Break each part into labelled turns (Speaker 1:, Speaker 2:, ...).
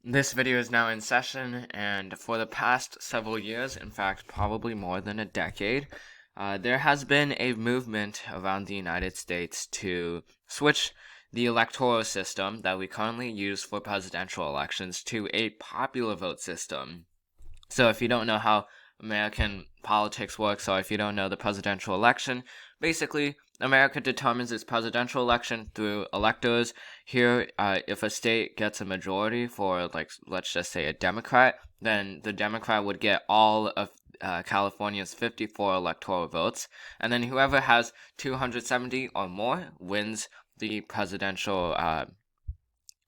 Speaker 1: This video is now in session, and for the past several years, in fact, probably more than a decade, there has been a movement around the United States to switch the electoral system that we currently use for presidential elections to a popular vote system. So if you don't know how American politics works, or if you don't know the presidential election, basically America determines its presidential election through electors. Here, if a state gets a majority for, like, let's just say a Democrat, then the Democrat would get all of California's 54 electoral votes, and then whoever has 270 or more wins the presidential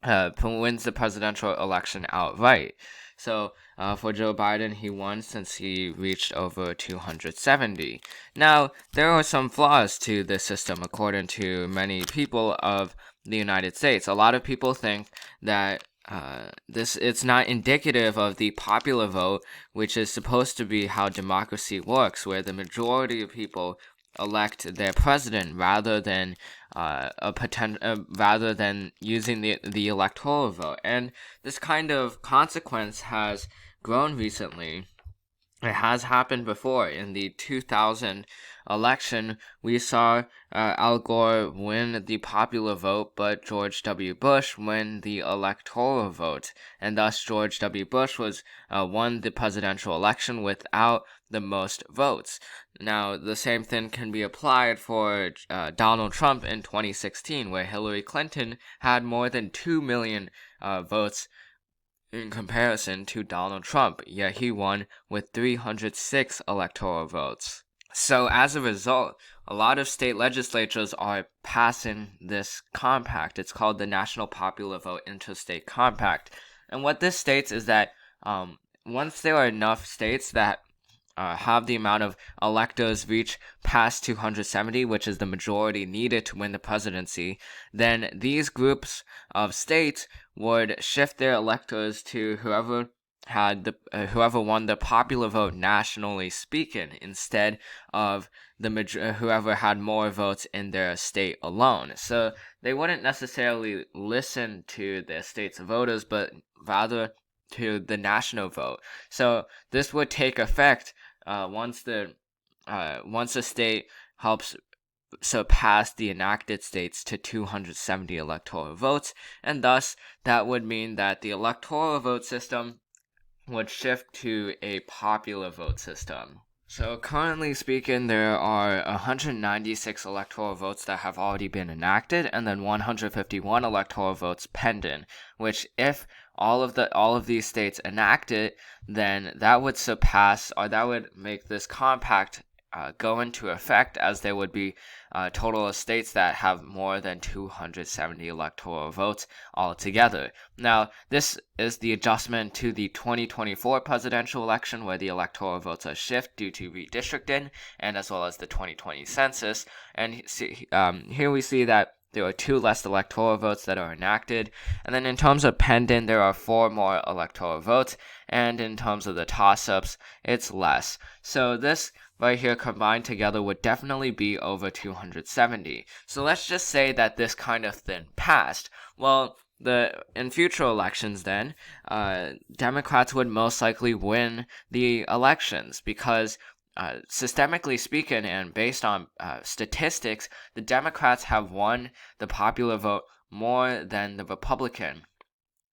Speaker 1: election outright. So for Joe Biden, he won since he reached over 270. Now, there are some flaws to this system, according to many people of the United States. A lot of people think that it's not indicative of the popular vote, which is supposed to be how democracy works, where the majority of people elect their president rather than using the electoral vote. And this kind of consequence has grown recently. It has happened before. In the 2000 election, we saw Al Gore win the popular vote, but George W. Bush win the electoral vote, and thus George W. Bush won the presidential election without the most votes. Now, the same thing can be applied for Donald Trump in 2016, where Hillary Clinton had more than 2 million votes in comparison to Donald Trump, yet he won with 306 electoral votes. So as a result, a lot of state legislatures are passing this compact. It's called the National Popular Vote Interstate Compact. And what this states is that once there are enough states that have the amount of electors reach past 270, which is the majority needed to win the presidency, then these groups of states would shift their electors to whoever won the popular vote nationally speaking, instead of whoever had more votes in their state alone. So they wouldn't necessarily listen to their state's voters, but rather to the national vote. So this would take effect once a state helps surpass the enacted states to 270 electoral votes, and thus that would mean that the electoral vote system would shift to a popular vote system. So currently speaking, there are 196 electoral votes that have already been enacted, and then 151 electoral votes pending, which if all of these states enact it, then that would make this compact go into effect, as there would be a total of states that have more than 270 electoral votes altogether. Now, this is the adjustment to the 2024 presidential election, where the electoral votes are shifted due to redistricting, and as well as the 2020 census. And here we see that there are 2 less electoral votes that are enacted. And then in terms of pending, there are 4 more electoral votes. And in terms of the toss-ups, it's less. So this right here combined together would definitely be over 270. So let's just say that this kind of thing passed. Well, in future elections then, Democrats would most likely win the elections because systemically speaking, and based on statistics, the Democrats have won the popular vote more than the Republican.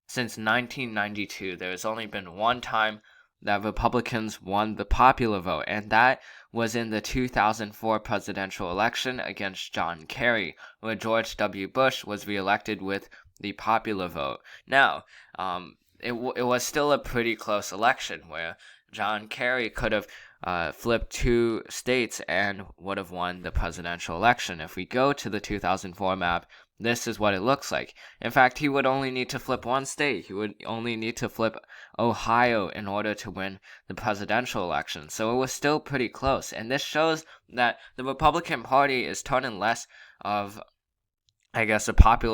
Speaker 1: Since 1992, there has only been one time that Republicans won the popular vote, and that was in the 2004 presidential election against John Kerry, where George W. Bush was reelected with the popular vote. Now, it was still a pretty close election, where John Kerry could have flipped 2 states and would have won the presidential election. If we go to the 2004 map, this is what it looks like. In fact, he would only need to flip 1 state. He would only need to flip Ohio in order to win the presidential election. So it was still pretty close. And this shows that the Republican Party is turning less of, I guess, a party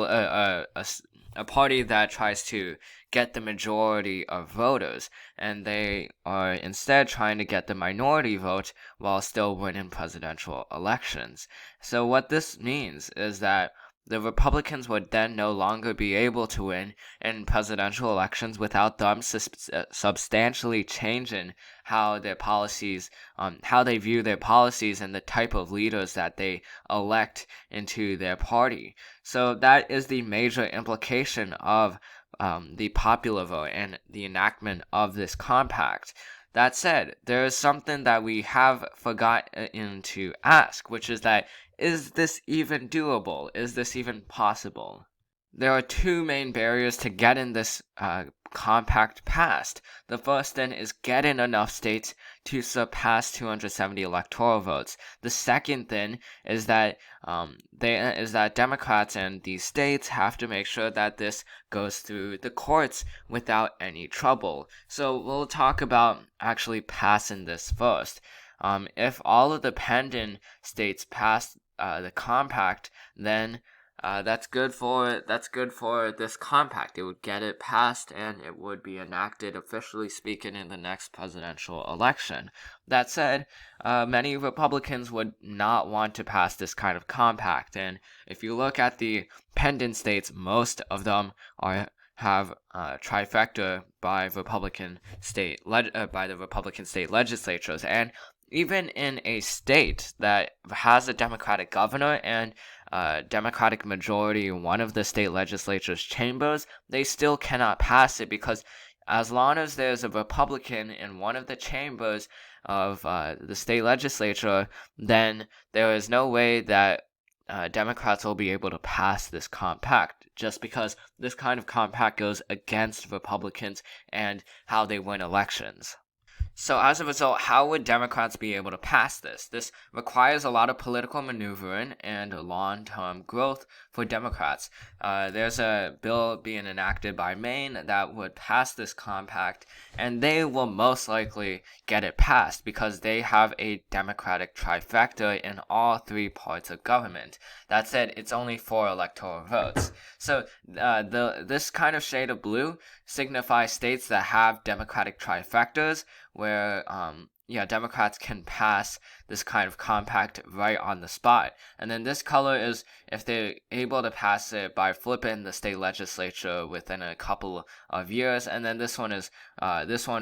Speaker 1: that tries to get the majority of voters, and they are instead trying to get the minority vote while still winning presidential elections. So what this means is that the Republicans would then no longer be able to win in presidential elections without them substantially changing how their policies, how they view their policies and the type of leaders that they elect into their party. So that is the major implication of the popular vote and the enactment of this compact. That said, there is something that we have forgotten to ask, which is that, is this even doable? Is this even possible? There are two main barriers to getting this compact passed. The first then is getting enough states to surpass 270 electoral votes. The second then is that Democrats and these states have to make sure that this goes through the courts without any trouble. So we'll talk about actually passing this first. If all of the pending states pass the compact, then that's good for this compact. It would get it passed and it would be enacted, officially speaking, in the next presidential election. That said, many Republicans would not want to pass this kind of compact, and if you look at the pending states, most of them have trifecta by the Republican state legislatures, and even in a state that has a Democratic governor and Democratic majority in one of the state legislature's chambers, they still cannot pass it, because as long as there's a Republican in one of the chambers of the state legislature, then there is no way that Democrats will be able to pass this compact, just because this kind of compact goes against Republicans and how they win elections. So as a result, how would Democrats be able to pass this? This requires a lot of political maneuvering and long-term growth for Democrats. There's a bill being enacted by Maine that would pass this compact, and they will most likely get it passed because they have a Democratic trifecta in all three parts of government. That said, it's only 4 electoral votes. So this kind of shade of blue signifies states that have Democratic trifectas, where Democrats can pass this kind of compact right on the spot. And then this color is if they're able to pass it by flipping the state legislature within a couple of years. And then this one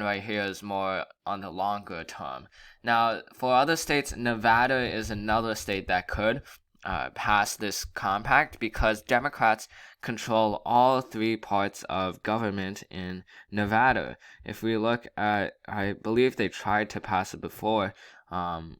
Speaker 1: right here is more on the longer term. Now, for other states, Nevada is another state that could pass this compact because Democrats control all 3 parts of government in Nevada. If we look at, I believe they tried to pass it before, but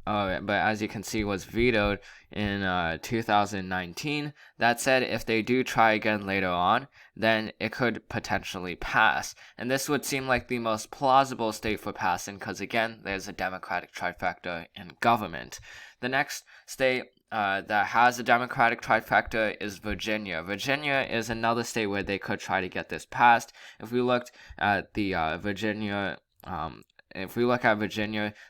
Speaker 1: as you can see, was vetoed in 2019. That said, if they do try again later on, then it could potentially pass. And this would seem like the most plausible state for passing because, again, there's a Democratic trifecta in government. The next state that has a Democratic trifecta is Virginia. Virginia is another state where they could try to get this passed. If we looked at the Virginia,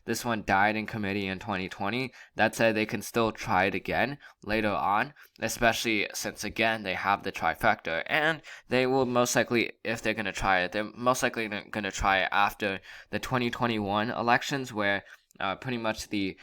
Speaker 1: this one died in committee in 2020. That said, they can still try it again later on, especially since, again, they have the trifecta. And they will most likely, if they're going to try it, they're most likely going to try it after the 2021 elections, where pretty much the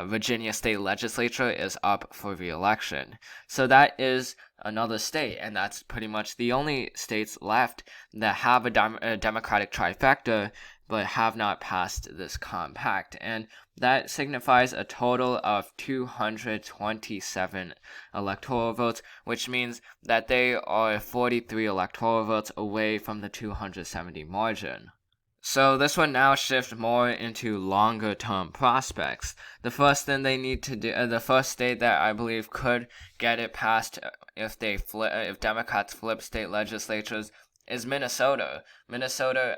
Speaker 1: Virginia state legislature is up for re-election. So that is another state, and that's pretty much the only states left that have a Democratic trifecta but have not passed this compact. And that signifies a total of 227 electoral votes, which means that they are 43 electoral votes away from the 270 margin. So this would now shift more into longer term prospects. The first thing they need to do, the first state that I believe could get it passed if Democrats flip state legislatures is Minnesota. Minnesota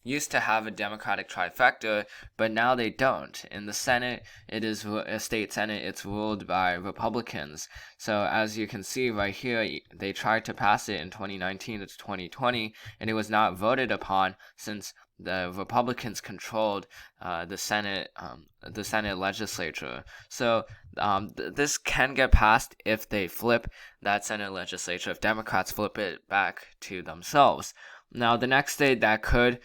Speaker 1: used to have a Democratic trifecta, but now they don't. In the Senate, it is a state Senate, it's ruled by Republicans. So as you can see right here, they tried to pass it in 2019 to 2020, and it was not voted upon since the Republicans controlled the Senate legislature. So this can get passed if they flip that Senate legislature, if Democrats flip it back to themselves. Now, the next state that could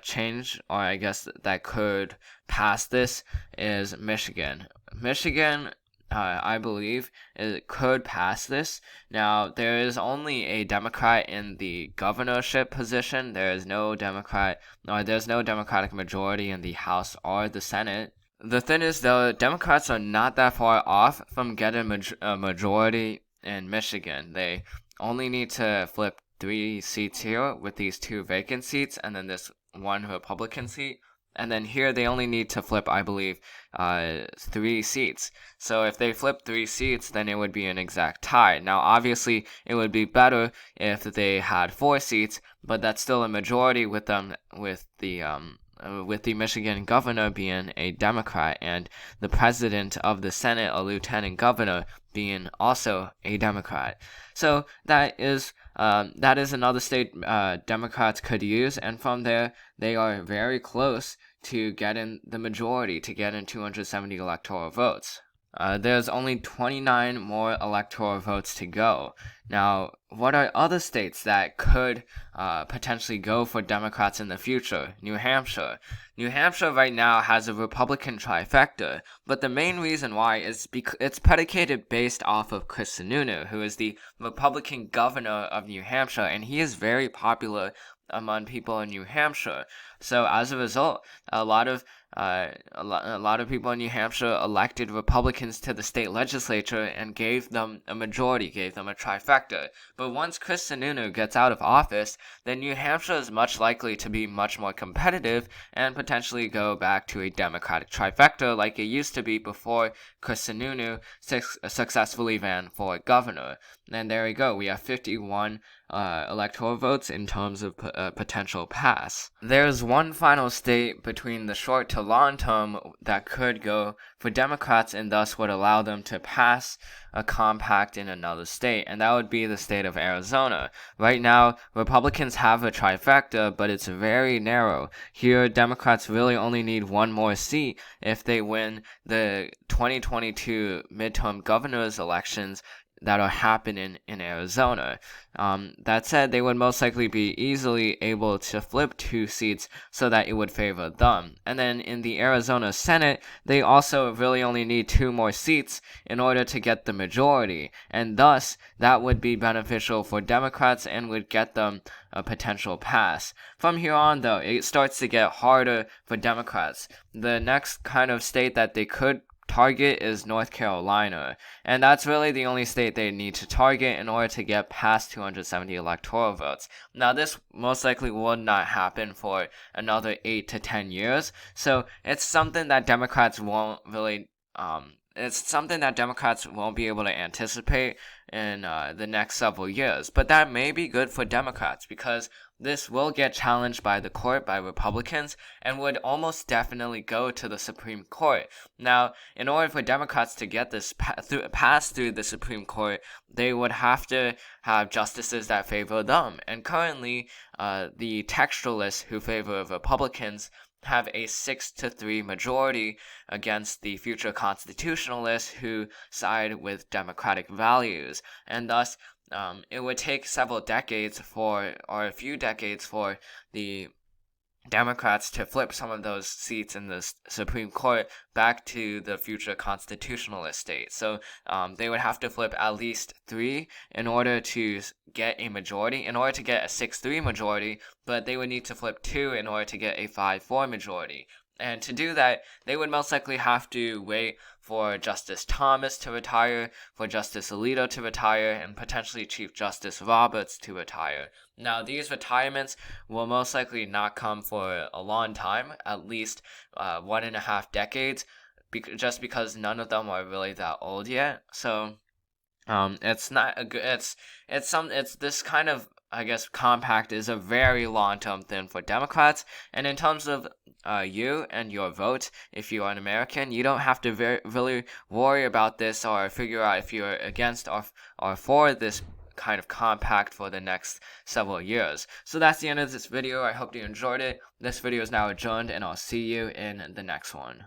Speaker 1: change, or I guess that could pass this, is Michigan. Michigan I believe it could pass this. Now, there is only a Democrat in the governorship position. There's no Democratic majority in the House or the Senate. The thing is, though, Democrats are not that far off from getting a majority in Michigan. They only need to flip 3 seats here with these 2 vacant seats and then this 1 Republican seat. And then here they only need to flip, I believe, 3 seats. So if they flip 3 seats, then it would be an exact tie. Now, obviously, it would be better if they had 4 seats, but that's still a majority with the Michigan governor being a Democrat and the president of the Senate, a lieutenant governor, being also a Democrat. So that is another state Democrats could use, and from there they are very close to getting the majority, to getting 270 electoral votes. There's only 29 more electoral votes to go. Now, what are other states that could potentially go for Democrats in the future? New Hampshire. New Hampshire right now has a Republican trifecta, but the main reason why is because it's predicated based off of Chris Sununu, who is the Republican governor of New Hampshire, and he is very popular among people in New Hampshire. So as a result, a lot of people in New Hampshire elected Republicans to the state legislature and gave them a majority, gave them a trifecta. But once Chris Sununu gets out of office, then New Hampshire is much likely to be much more competitive and potentially go back to a Democratic trifecta like it used to be before Chris Sununu successfully ran for governor. And there we go. We have 51 electoral votes in terms of potential pass. There's one final state between the short to long term that could go for Democrats and thus would allow them to pass a compact in another state, and that would be the state of Arizona. Right now, Republicans have a trifecta, but it's very narrow. Here, Democrats really only need 1 more seat if they win the 2022 midterm governor's elections that are happening in Arizona. That said, they would most likely be easily able to flip 2 seats so that it would favor them. And then in the Arizona Senate, they also really only need 2 more seats in order to get the majority, and thus that would be beneficial for Democrats and would get them a potential pass. From here on, though, it starts to get harder for Democrats. The next kind of state that they could target is North Carolina, and that's really the only state they need to target in order to get past 270 electoral votes. Now, this most likely will not happen for another 8 to 10 years, so it's something that Democrats won't really be able to anticipate in the next several years. But that may be good for Democrats because this will get challenged by the court by Republicans and would almost definitely go to the Supreme Court. Now, in order for Democrats to get this pass through the Supreme Court, they would have to have justices that favor them. And currently, the textualists who favor Republicans have a 6-3 majority against the future constitutionalists who side with democratic values, and thus it would take a few decades for the Democrats to flip some of those seats in the Supreme Court back to the future constitutionalist state. So they would have to flip at least 3 in order to get a majority, in order to get a 6-3 majority, but they would need to flip 2 in order to get a 5-4 majority. And to do that, they would most likely have to wait for Justice Thomas to retire, for Justice Alito to retire, and potentially Chief Justice Roberts to retire. Now, these retirements will most likely not come for a long time, at least 1.5 decades, just because none of them are really that old yet. So, it's not a good. It's this kind of, I guess, compact is a very long-term thing for Democrats. And in terms of you and your vote, if you are an American, you don't have to really worry about this or figure out if you're against or for this kind of compact for the next several years. So that's the end of this video. I hope you enjoyed it. This video is now adjourned, and I'll see you in the next one.